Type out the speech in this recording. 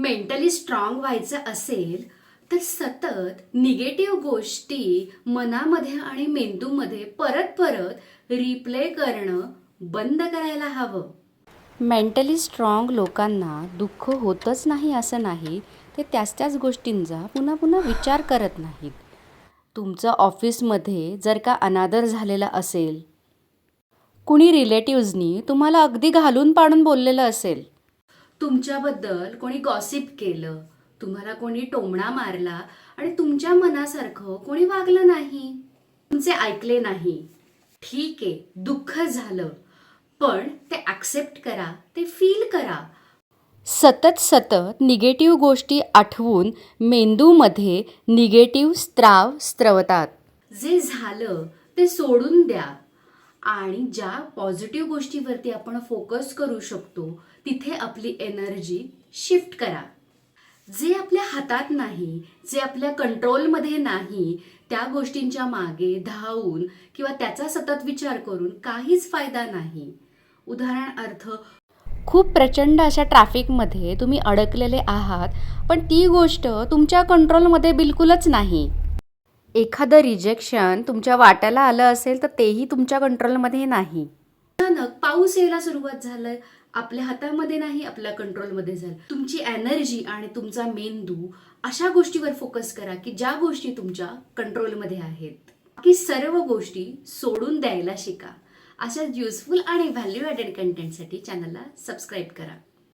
Mentally strong व्हायचं असेल तर सतत निगेटिव्ह गोष्टी मनामध्ये आणि मेंदूमध्ये परत परत रिप्ले करणं बंद करायला हवं. मेंटली स्ट्रॉंग लोकांना दुःख होतच नाही असं नाही, ते त्याच गोष्टींचा पुन्हा पुन्हा विचार करत नाहीत. तुमचं ऑफिसमध्ये जर का अनादर झालेला असेल, कुणी रिलेटिव्हजनी तुम्हाला अगदी घालून पाडून बोललेलं असेल, तुमच्याबद्दल कोणी गॉसिप केलं, तुम्हाला कोणी टोमणा मारला आणि तुमच्या मनासारखं कोणी वागलं नाही, तुमचे ऐकले नाही, ठीक आहे, दुःख झालं, पण ते ॲक्सेप्ट करा, ते फील करा. सतत निगेटिव्ह गोष्टी आठवून मेंदूमध्ये निगेटिव्ह स्त्राव स्त्रवतात. जे झालं ते सोडून द्या आणि ज्या पॉझिटिव्ह गोष्टीवरती आपण फोकस करू शकतो तिथे आपली एनर्जी शिफ्ट करा. जे आपल्या हातात नाही, जे आपल्या कंट्रोलमध्ये नाही, त्या गोष्टींच्या मागे धावून किंवा त्याचा सतत विचार करून काहीच फायदा नाही. उदाहरणार्थ, खूप प्रचंड अशा ट्रॅफिकमध्ये तुम्ही अडकलेले आहात, पण ती गोष्ट तुमच्या कंट्रोलमध्ये बिलकुलच नाही. एखादं रिजेक्शन तुमच्या वाट्याला आलं असेल तर तेही तुमच्या कंट्रोलमध्ये नाही. अचानक पाऊस यायला सुरुवात झालंय, आपल्या हातामध्ये नाही, आपल्या कंट्रोलमध्ये झालं. तुमची एनर्जी आणि तुमचा मेंदू अशा गोष्टीवर फोकस करा की ज्या गोष्टी तुमच्या कंट्रोलमध्ये आहेत. बाकी सर्व गोष्टी सोडून द्यायला शिका. अशा युजफुल आणि व्हॅल्यू ॲडेड कंटेंटसाठी चॅनलला सबस्क्राईब करा.